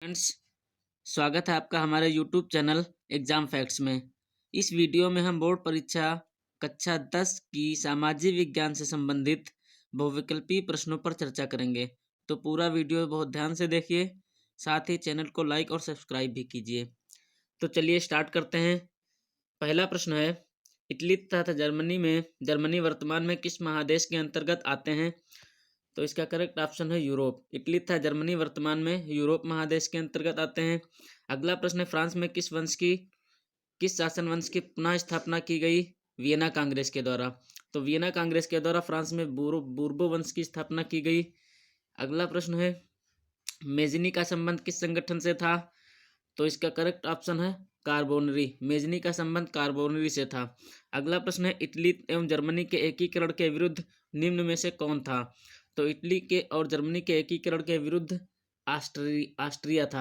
Friends, स्वागत है आपका हमारे यूट्यूब चैनल एग्जाम फैक्ट्स में। इस वीडियो में हम बोर्ड परीक्षा कक्षा 10 की सामाजिक विज्ञान से संबंधित बहुविकल्पीय प्रश्नों पर चर्चा करेंगे। तो पूरा वीडियो बहुत ध्यान से देखिए, साथ ही चैनल को लाइक और सब्सक्राइब भी कीजिए। तो चलिए स्टार्ट करते हैं। पहला प्रश्न है, इटली तथा जर्मनी वर्तमान में किस महादेश के अंतर्गत आते हैं? तो इसका करेक्ट ऑप्शन है यूरोप। इटली तथा जर्मनी वर्तमान में यूरोप महादेश के अंतर्गत आते हैं। अगला प्रश्न है, फ्रांस में किस शासन वंश की पुनः स्थापना की गई? वियना कांग्रेस के द्वारा। तो वियना कांग्रेस के द्वारा फ्रांस में बूर्बो वंश की स्थापना की गई। अगला प्रश्न है, मेजनी का संबंध किस संगठन से था? तो इसका करेक्ट ऑप्शन है कार्बोनरी। मेजनी का संबंध कार्बोनरी से था। अगला प्रश्न है, इटली एवं जर्मनी के एकीकरण के विरुद्ध निम्न में से कौन था? तो इटली के और जर्मनी के एकीकरण के विरुद्ध ऑस्ट्रिया था।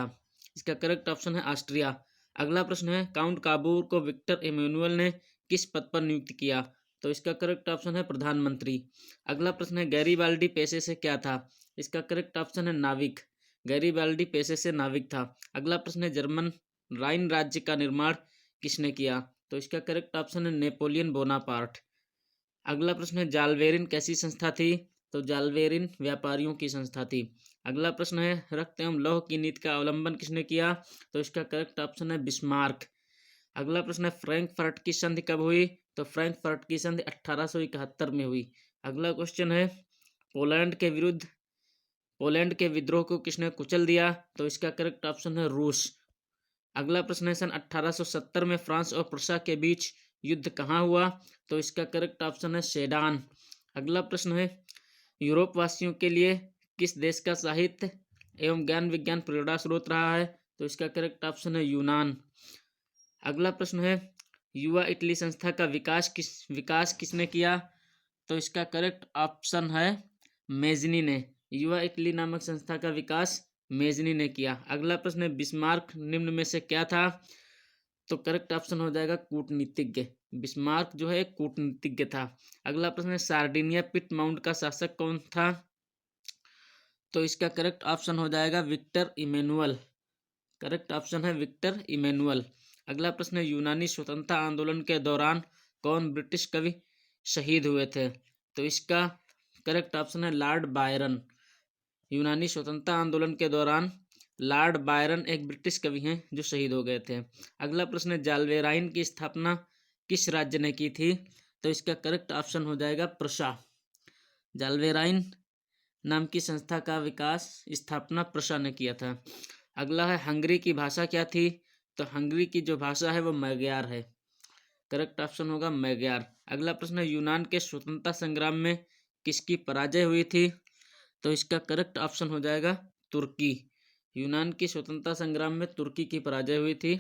इसका करेक्ट ऑप्शन है ऑस्ट्रिया। अगला प्रश्न है, काउंट काबूर को विक्टर इमैनुअल ने किस पद पर नियुक्त किया? तो इसका करेक्ट ऑप्शन है प्रधानमंत्री। अगला प्रश्न है, गैरीबाल्डी पेशे से क्या था? इसका करेक्ट ऑप्शन है नाविक। गैरीबाल्डी पेशे से नाविक था। अगला प्रश्न है, जर्मन राइन राज्य का निर्माण किसने किया? तो इसका करेक्ट ऑप्शन है नेपोलियन बोनापार्ट। अगला प्रश्न है, जालवेरिन कैसी संस्था थी? तो जालवेरिन व्यापारियों की संस्था थी। अगला प्रश्न है, रक्त एवं लौह की नीति का अवलंबन किसने किया? तो इसका करेक्ट ऑप्शन है बिस्मार्क। अगला प्रश्न है, फ्रैंकफर्ट की संधि कब हुई? तो फ्रैंकफर्ट की संधि 1871 में हुई। अगला क्वेश्चन है, पोलैंड के विद्रोह को किसने कुचल दिया? तो इसका करेक्ट ऑप्शन है रूस। अगला प्रश्न है, सन 1870 में फ्रांस और प्रुसिया के बीच युद्ध कहाँ हुआ? तो इसका करेक्ट ऑप्शन है सेडान। अगला प्रश्न है, यूरोप वासियों के लिए किस देश का साहित्य एवं ज्ञान विज्ञान प्रेरणा स्रोत रहा है? तो इसका करेक्ट ऑप्शन है यूनान। अगला प्रश्न है, युवा इटली संस्था का विकास किसने किया? तो इसका करेक्ट ऑप्शन है मेजनी ने। युवा इटली नामक संस्था का विकास मेजनी ने किया। अगला प्रश्न है, बिस्मार्क निम्न में से क्या था? तो करेक्ट ऑप्शन हो जाएगा कूटनीतिज्ञ। बिस्मार्क जो है कूटनीतिज्ञ था। अगला प्रश्न है, सार्डिनिया पिट माउंट का शासक कौन था? तो इसका करेक्ट ऑप्शन हो जाएगा विक्टर इमैनुअल। करेक्ट ऑप्शन है विक्टर इमैनुअल। अगला प्रश्न है, यूनानी स्वतंत्रता आंदोलन के दौरान कौन ब्रिटिश कवि शहीद हुए थे? तो इसका करेक्ट ऑप्शन है लॉर्ड बायरन। यूनानी स्वतंत्रता आंदोलन के दौरान लॉर्ड बायरन एक ब्रिटिश कवि हैं जो शहीद हो गए थे। अगला प्रश्न है, जालवेराइन की स्थापना किस राज्य ने की थी? तो इसका करेक्ट ऑप्शन हो जाएगा प्रुसिया। जालवेराइन नाम की संस्था का स्थापना प्रुसिया ने किया था। अगला है, हंगरी की भाषा क्या थी? तो हंगरी की जो भाषा है वो मैग्यार है। करेक्ट ऑप्शन होगा मैग्यार। अगला प्रश्न है, यूनान के स्वतंत्रता संग्राम में किसकी पराजय हुई थी? तो इसका करेक्ट ऑप्शन हो जाएगा तुर्की। यूनान की स्वतंत्रता संग्राम में तुर्की की पराजय हुई थी।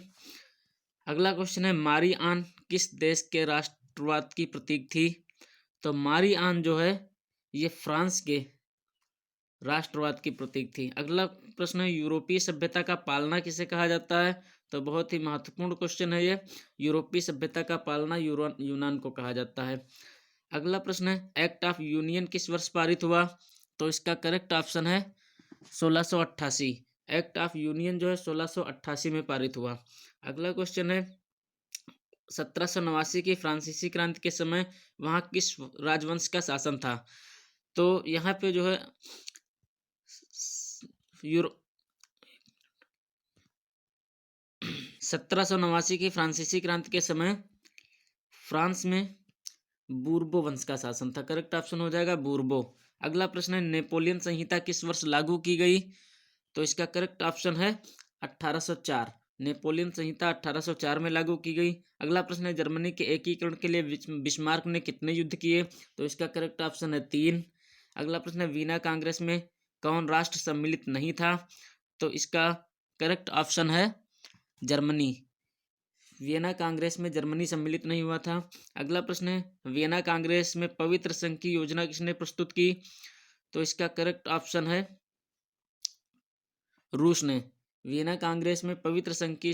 अगला क्वेश्चन है, मारी आन किस देश के राष्ट्रवाद की प्रतीक थी? तो मारी आन जो है ये फ्रांस के राष्ट्रवाद की प्रतीक थी। अगला प्रश्न है, यूरोपीय सभ्यता का पालना किसे कहा जाता है? तो बहुत ही महत्वपूर्ण क्वेश्चन है ये। यूरोपीय सभ्यता का पालना यूनान को कहा जाता है। अगला प्रश्न है, एक्ट ऑफ यूनियन किस वर्ष पारित हुआ? तो इसका करेक्ट ऑप्शन है 1688। एक्ट ऑफ यूनियन जो है 1688 में पारित हुआ। अगला क्वेश्चन है, 1789 की फ्रांसीसी क्रांति के समय वहां किस राजवंश का शासन था? तो यहाँ पे जो है 1789 की फ्रांसीसी क्रांति के समय फ्रांस में बूर्बो वंश का शासन था। करेक्ट ऑप्शन हो जाएगा बूर्बो। अगला प्रश्न है, नेपोलियन संहिता किस वर्ष लागू की गई? तो इसका करेक्ट ऑप्शन है 1804। नेपोलियन संहिता 1804 में लागू की गई। अगला प्रश्न है, जर्मनी के एकीकरण के लिए बिस्मार्क ने कितने युद्ध किए? तो इसका करेक्ट ऑप्शन है 3। अगला प्रश्न है, वीना कांग्रेस में कौन राष्ट्र सम्मिलित नहीं था? तो इसका करेक्ट ऑप्शन है जर्मनी। वियना कांग्रेस में जर्मनी सम्मिलित नहीं हुआ था। अगला प्रश्न है, वियना कांग्रेस में पवित्र संघ की योजना किसने प्रस्तुत की? तो इसका करेक्ट ऑप्शन है रूस ने। वियना कांग्रेस में पवित्र संघ की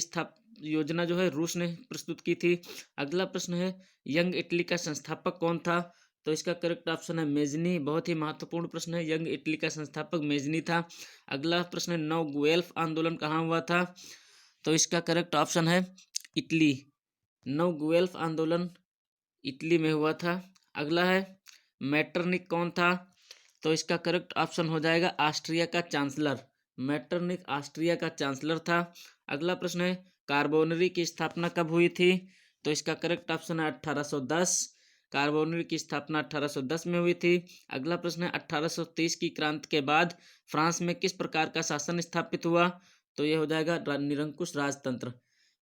योजना जो है रूस ने प्रस्तुत की थी। अगला प्रश्न है, यंग इटली का संस्थापक कौन था? तो इसका करेक्ट ऑप्शन है मेजनी। बहुत ही महत्वपूर्ण प्रश्न है, यंग इटली का संस्थापक मेजनी था। अगला प्रश्न है, नौ गुएल्फ आंदोलन कहाँ हुआ था? तो इसका करेक्ट ऑप्शन है इटली। नौ गुएल्फ आंदोलन इटली में हुआ था। अगला है, मैटरनिक कौन था? तो इसका करेक्ट ऑप्शन हो जाएगा ऑस्ट्रिया का चांसलर। मैटरनिक ऑस्ट्रिया का चांसलर था। अगला प्रश्न है, कार्बोनरी की स्थापना कब हुई थी? तो इसका करेक्ट ऑप्शन है 1810। कार्बोनरी की स्थापना 1810 में हुई थी। अगला प्रश्न है, 1830 की क्रांति के बाद फ्रांस में किस प्रकार का शासन स्थापित हुआ? तो यह हो जाएगा निरंकुश राजतंत्र।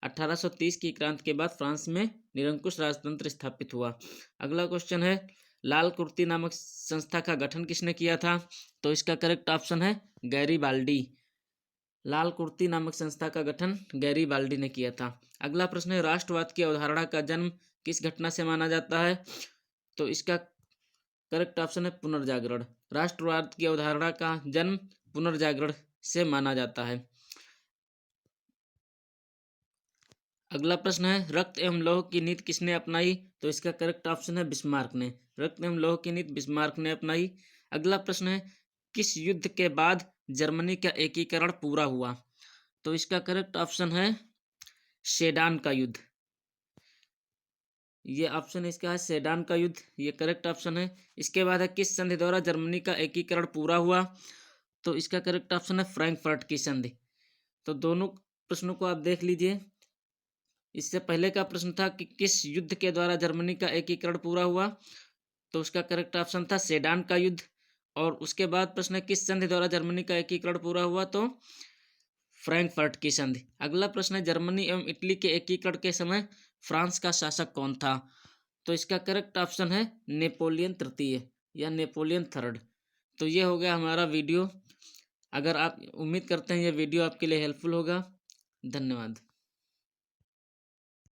1830 की क्रांति के बाद फ्रांस में निरंकुश राजतंत्र स्थापित हुआ। अगला क्वेश्चन है, लाल कुर्ती नामक संस्था का गठन किसने किया था? तो इसका करेक्ट ऑप्शन है गैरीबाल्डी। लाल कुर्ती नामक संस्था का गठन गैरीबाल्डी ने किया था। अगला प्रश्न है, राष्ट्रवाद की अवधारणा का जन्म किस घटना से माना जाता है? तो इसका करेक्ट ऑप्शन है पुनर्जागरण। राष्ट्रवाद की अवधारणा का जन्म पुनर्जागरण से माना जाता है। अगला प्रश्न है, रक्त एवं लौह की नीति किसने अपनाई? तो इसका करेक्ट ऑप्शन है बिस्मार्क ने। रक्त एवं लौह की नीति बिस्मार्क ने अपनाई। अगला प्रश्न है, किस युद्ध के बाद जर्मनी का एकीकरण पूरा हुआ? तो इसका करेक्ट ऑप्शन है सेडान का युद्ध। ये ऑप्शन इसका है सेडान का युद्ध, ये करेक्ट ऑप्शन है। इसके बाद है, किस संधि द्वारा जर्मनी का एकीकरण पूरा हुआ? तो इसका करेक्ट ऑप्शन है फ्रैंकफर्ट की संधि। तो दोनों प्रश्नों को आप देख लीजिए। इससे पहले का प्रश्न था कि किस युद्ध के द्वारा जर्मनी का एकीकरण पूरा हुआ? तो उसका करेक्ट ऑप्शन था सेडान का युद्ध। और उसके बाद प्रश्न है, किस संधि द्वारा जर्मनी का एकीकरण पूरा हुआ? तो फ्रैंकफर्ट की संधि। अगला प्रश्न है, जर्मनी एवं इटली के एकीकरण के समय फ्रांस का शासक कौन था? तो इसका करेक्ट ऑप्शन है नेपोलियन तृतीय या नेपोलियन थर्ड। तो ये हो गया हमारा वीडियो। अगर आप उम्मीद करते हैं ये वीडियो आपके लिए हेल्पफुल होगा। धन्यवाद।